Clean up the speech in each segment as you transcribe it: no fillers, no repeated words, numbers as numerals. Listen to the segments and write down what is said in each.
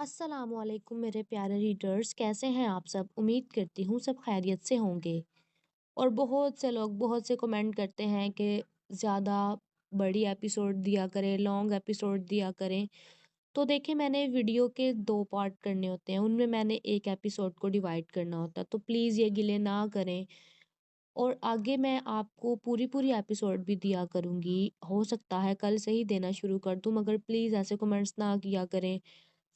अस्सलाम वालेकुम मेरे प्यारे रीडर्स, कैसे हैं आप सब? उम्मीद करती हूँ सब खैरियत से होंगे। और बहुत से लोग बहुत से कमेंट करते हैं कि ज़्यादा बड़ी एपिसोड दिया करें, लॉन्ग एपिसोड दिया करें। तो देखिए, मैंने वीडियो के 2 पार्ट करने होते हैं, उनमें मैंने एक एपिसोड को डिवाइड करना होता है, तो प्लीज़ ये गिले ना करें। और आगे मैं आपको पूरी-पूरी एपिसोड भी दिया करूँगी। हो सकता है कल से ही देना शुरू कर दूँ, मगर प्लीज़ ऐसे कमेंट्स ना किया करें।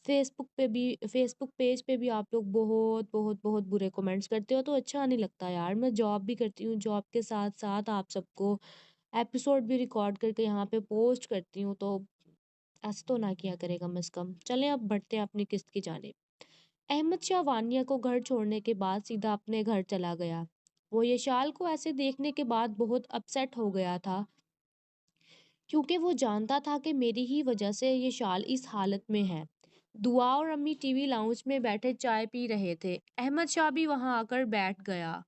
फेसबुक पेज पे भी आप लोग बहुत बहुत बहुत बुरे कमेंट्स करते हो, तो अच्छा नहीं लगता यार। मैं जॉब भी करती हूँ, जॉब के साथ साथ आप सबको एपिसोड भी रिकॉर्ड करके यहाँ पे पोस्ट करती हूँ, तो ऐसे तो ना किया करे कम से कम। चलें अब बढ़ते हैं अपनी किस्त की जानिब। अहमद शाह वानिया को घर छोड़ने के बाद सीधा अपने घर चला गया। वो यशाल को ऐसे देखने के बाद बहुत अपसेट हो गया था, क्योंकि वो जानता था कि मेरी ही वजह से ये शाल इस हालत में है। दुआ और अम्मी टीवी लाउंज में बैठे चाय पी रहे थे। अहमद शाह भी वहां आकर बैठ गया।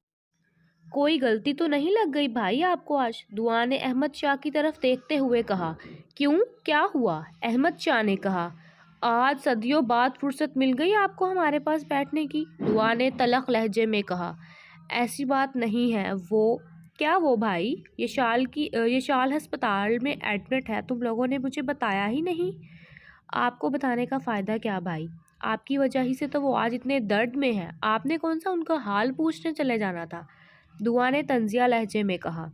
कोई गलती तो नहीं लग गई भाई आपको आज? दुआ ने अहमद शाह की तरफ देखते हुए कहा। क्यों, क्या हुआ? अहमद शाह ने कहा। आज सदियों बाद फुर्सत मिल गई आपको हमारे पास बैठने की, दुआ ने तलख लहजे में कहा। ऐसी बात नहीं है। वो क्या, वो भाई ये शाल अस्पताल में एडमिट है, तुम लोगों ने मुझे बताया ही नहीं। आपको बताने का फ़ायदा क्या भाई? आपकी वजह ही से तो वो आज इतने दर्द में है। आपने कौन सा उनका हाल पूछने चले जाना था, दुआ ने तंजिया लहजे में कहा।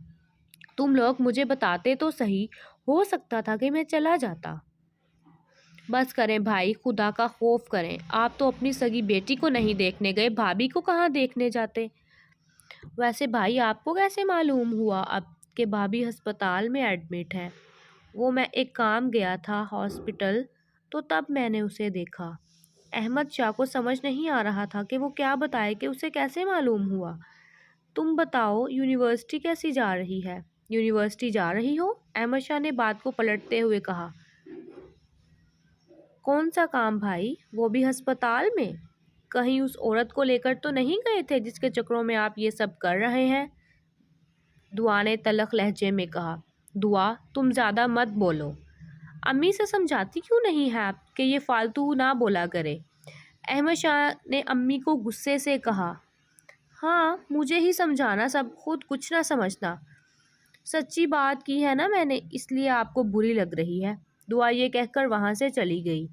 तुम लोग मुझे बताते तो सही, हो सकता था कि मैं चला जाता। बस करें भाई, खुदा का खौफ करें। आप तो अपनी सगी बेटी को नहीं देखने गए, भाभी को कहाँ देखने जाते? वैसे भाई, आपको कैसे मालूम हुआ अब कि भाभी अस्पताल में एडमिट है? वो मैं एक काम गया था हॉस्पिटल, तो तब मैंने उसे देखा। अहमद शाह को समझ नहीं आ रहा था कि वो क्या बताए, कि उसे कैसे मालूम हुआ। तुम बताओ, यूनिवर्सिटी कैसी जा रही है? यूनिवर्सिटी जा रही हो? अहमद शाह ने बात को पलटते हुए कहा। कौन सा काम भाई, वो भी अस्पताल में? कहीं उस औरत को लेकर तो नहीं गए थे जिसके चक्रों में आप ये सब कर रहे हैं, दुआ ने तलख लहजे में कहा। दुआ, तुम ज़्यादा मत बोलो। अम्मी से समझाती क्यों नहीं है आप कि ये फालतू ना बोला करे? अहमद शाह ने अम्मी को गुस्से से कहा। हाँ, मुझे ही समझाना, सब खुद कुछ ना समझना। सच्ची बात की है ना मैंने, इसलिए आपको बुरी लग रही है, दुआ ये कहकर वहां से चली गई।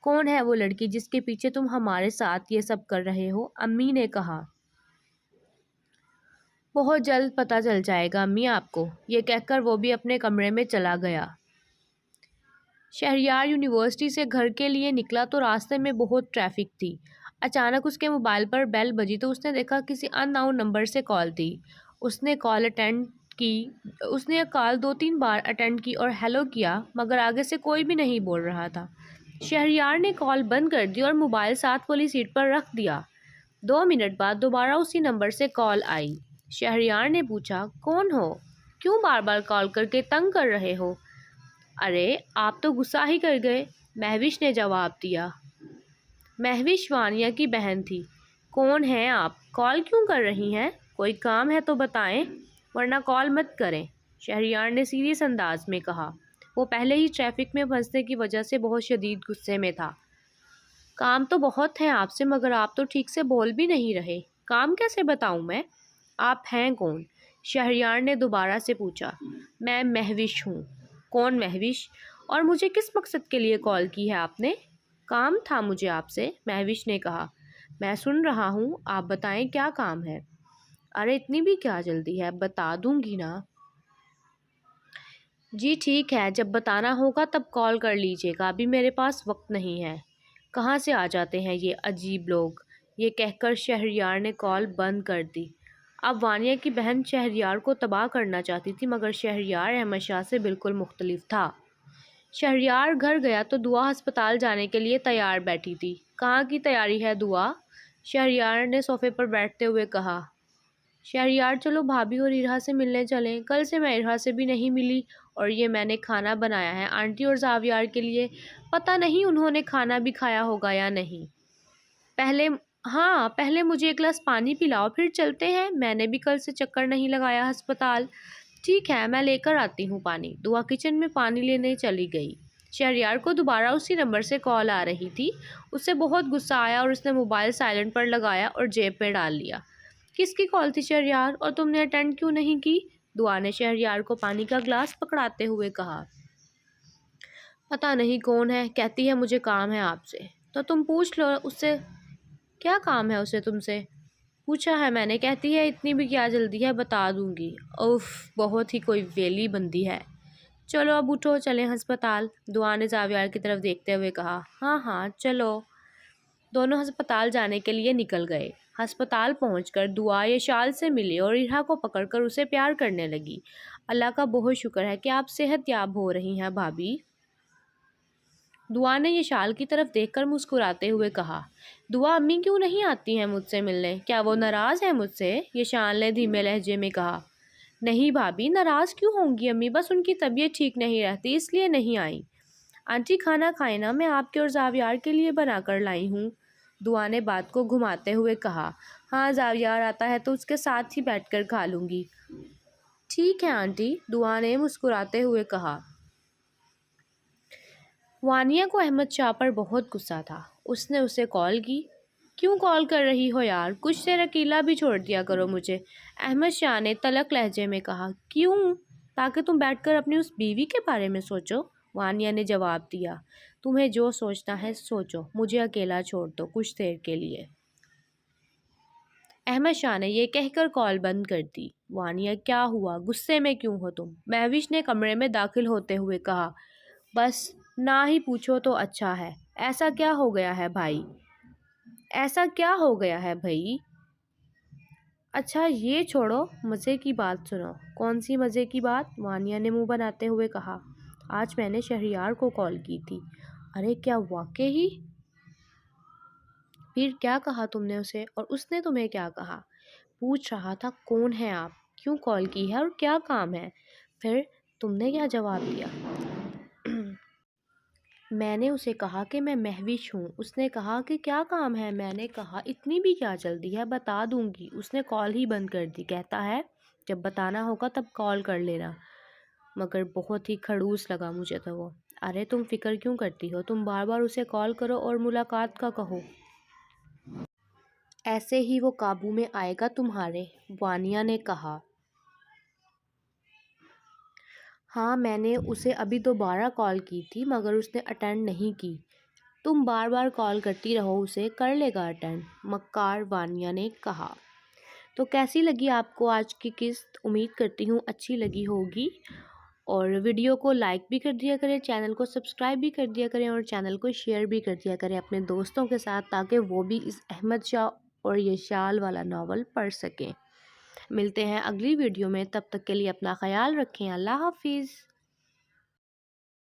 कौन है वो लड़की जिसके पीछे तुम हमारे साथ ये सब कर रहे हो? अम्मी ने कहा। बहुत जल्द पता चल जाएगा अम्मी आपको, ये कहकर वो भी अपने कमरे में चला गया। शहरयार यूनिवर्सिटी से घर के लिए निकला तो रास्ते में बहुत ट्रैफिक थी। अचानक उसके मोबाइल पर बेल बजी तो उसने देखा किसी अननोन नंबर से कॉल थी। उसने कॉल अटेंड की उसने कॉल 2-3 बार अटेंड की और हेलो किया, मगर आगे से कोई भी नहीं बोल रहा था। शहरयार ने कॉल बंद कर दी और मोबाइल साथ वाली सीट पर रख दिया। 2 मिनट बाद दोबारा उसी नंबर से कॉल आई। शहरयार ने पूछा, कौन हो? क्यों बार बार कॉल करके तंग कर रहे हो? अरे, आप तो गुस्सा ही कर गए, महविश ने जवाब दिया। महविश वानिया की बहन थी। कौन हैं आप? कॉल क्यों कर रही हैं? कोई काम है तो बताएं, वरना कॉल मत करें, शहरयार ने सीरियस अंदाज में कहा। वो पहले ही ट्रैफिक में फंसने की वजह से बहुत शदीद गुस्से में था। काम तो बहुत है आपसे, मगर आप तो ठीक से बोल भी नहीं रहे। काम कैसे बताऊं मैं? आप हैं कौन? शहरयार ने दोबारा से पूछा। मैं महविश हूँ। कौन महविश? और मुझे किस मकसद के लिए कॉल की है आपने? काम था मुझे आपसे, महविश ने कहा। मैं सुन रहा हूँ, आप बताएं क्या काम है। अरे, इतनी भी क्या जल्दी है, बता दूंगी ना। जी ठीक है, जब बताना होगा तब कॉल कर लीजिएगा, अभी मेरे पास वक्त नहीं है। कहाँ से आ जाते हैं ये अजीब लोग, ये कहकर शहरयार ने कॉल बंद कर दी। अब वानिया की बहन शहरयार को तबाह करना चाहती थी, मगर शहरयार अहमद शाह से बिल्कुल मुख्तलिफ था। शहरयार घर गया तो दुआ अस्पताल जाने के लिए तैयार बैठी थी। कहाँ की तैयारी है दुआ? शहरयार ने सोफे पर बैठते हुए कहा। शहरयार, चलो भाभी और इरहा से मिलने चलें, कल से मैं इरहा से भी नहीं मिली, और ये मैंने खाना बनाया है आंटी और जावियार के लिए, पता नहीं उन्होंने खाना भी खाया होगा या नहीं। पहले हाँ, पहले मुझे एक गिलास पानी पिलाओ, फिर चलते हैं, मैंने भी कल से चक्कर नहीं लगाया अस्पताल। ठीक है, मैं लेकर आती हूँ पानी, दुआ किचन में पानी लेने चली गई। شہریار کو دوبارہ اسی نمبر سے کال آ رہی تھی۔ اسے بہت غصہ آیا اور اس نے موبائل سائلنٹ پر لگایا اور جیب میں ڈال لیا۔ کس کی کال تھی شہریار، اور تم نے اٹینڈ کیوں نہیں کی؟ دعا نے شہریار کو پانی کا گلاس پکڑاتے ہوئے کہا۔ پتہ نہیں کون ہے، کہتی ہے مجھے کام ہے آپ سے۔ تو تم پوچھ لو اس سے، کیا کام ہے اسے تم سے؟ پوچھا ہے میں نے، کہتی ہے اتنی بھی کیا جلدی ہے، بتا دوں گی۔ اوف، بہت ہی کوئی ویلی بندی ہے۔ چلو اب اٹھو، چلیں ہسپتال، دعا نے زاویار کی طرف دیکھتے ہوئے کہا۔ ہاں ہاں چلو۔ دونوں ہسپتال جانے کے لیے نکل گئے۔ ہسپتال پہنچ کر دعا یشال سے ملی اور ریحا کو پکڑ کر اسے پیار کرنے لگی۔ اللہ کا بہت شکر ہے کہ آپ صحت یاب ہو رہی ہیں بھابھی۔ دعا نے یشال کی طرف دیکھ کر مسکراتے ہوئے کہا۔ دعا امی کیوں نہیں آتی ہیں مجھ سے ملنے، کیا وہ ناراض ہیں مجھ سے؟ یشال نے دھیمے لہجے میں کہا۔ نہیں بھابھی، ناراض کیوں ہوں گی امی، بس ان کی طبیعت ٹھیک نہیں رہتی اس لیے نہیں آئی۔ آنٹی کھانا کھائیں نا، میں آپ کے اور زاویار کے لیے بنا کر لائی ہوں۔ دعا نے بات کو گھماتے ہوئے کہا۔ ہاں زاویار آتا ہے تو اس کے ساتھ ہی بیٹھ کر کھا لوں گی۔ ٹھیک ہے آنٹی، دعا نے مسکراتے ہوئے کہا۔ وانیہ کو احمد شاہ پر بہت غصہ تھا۔ اس نے اسے کال کی۔ کیوں کال کر رہی ہو یار، کچھ دیر اکیلا بھی چھوڑ دیا کرو مجھے، احمد شاہ نے تلخ لہجے میں کہا۔ کیوں؟ تاکہ تم بیٹھ کر اپنی اس بیوی کے بارے میں سوچو، وانیہ نے جواب دیا۔ تمہیں جو سوچنا ہے سوچو، مجھے اکیلا چھوڑ دو کچھ دیر کے لیے۔ احمد شاہ نے یہ کہہ کر کال بند کر دی۔ وانیہ کیا ہوا، غصے میں کیوں ہو تم؟ مہوش نے کمرے میں داخل ہوتے ہوئے کہا۔ بس نہ ہی پوچھو تو اچھا ہے۔ ایسا کیا ہو گیا ہے بھائی؟ ایسا کیا ہو گیا ہے بھائی؟ اچھا یہ چھوڑو، مزے کی بات سنو۔ کون سی مزے کی بات؟ وانیہ نے منہ بناتے ہوئے کہا۔ آج میں نے شہریار کو کال کی تھی۔ ارے کیا واقعی؟ پھر کیا کہا تم نے اسے، اور اس نے تمہیں کیا کہا؟ پوچھ رہا تھا کون ہے آپ، کیوں کال کی ہے اور کیا کام ہے؟ پھر تم نے کیا جواب دیا؟ میں نے اسے کہا کہ میں مہوش ہوں۔ اس نے کہا کہ کیا کام ہے؟ میں نے کہا اتنی بھی کیا جلدی ہے، بتا دوں گی۔ اس نے کال ہی بند کر دی۔ کہتا ہے جب بتانا ہوگا تب کال کر لینا، مگر بہت ہی کھڑوس لگا مجھے تو وہ۔ ارے تم فکر کیوں کرتی ہو، تم بار بار اسے کال کرو اور ملاقات کا کہو، ایسے ہی وہ قابو میں آئے گا تمہارے، وانیہ نے کہا۔ ہاں میں نے اسے ابھی دوبارہ کال کی تھی مگر اس نے اٹینڈ نہیں کی۔ تم بار بار کال کرتی رہو اسے، کر لے گا اٹینڈ، مکار، وانیہ نے کہا۔ تو کیسی لگی آپ کو آج کی قسط؟ امید کرتی ہوں اچھی لگی ہوگی، اور ویڈیو کو لائک بھی کر دیا کریں، چینل کو سبسکرائب بھی کر دیا کریں اور چینل کو شیئر بھی کر دیا کریں اپنے دوستوں کے ساتھ، تاکہ وہ بھی اس احمد شاہ اور یشال والا ناول پڑھ سکیں۔ ملتے ہیں اگلی ویڈیو میں، تب تک کے لیے اپنا خیال رکھیں، اللہ حافظ۔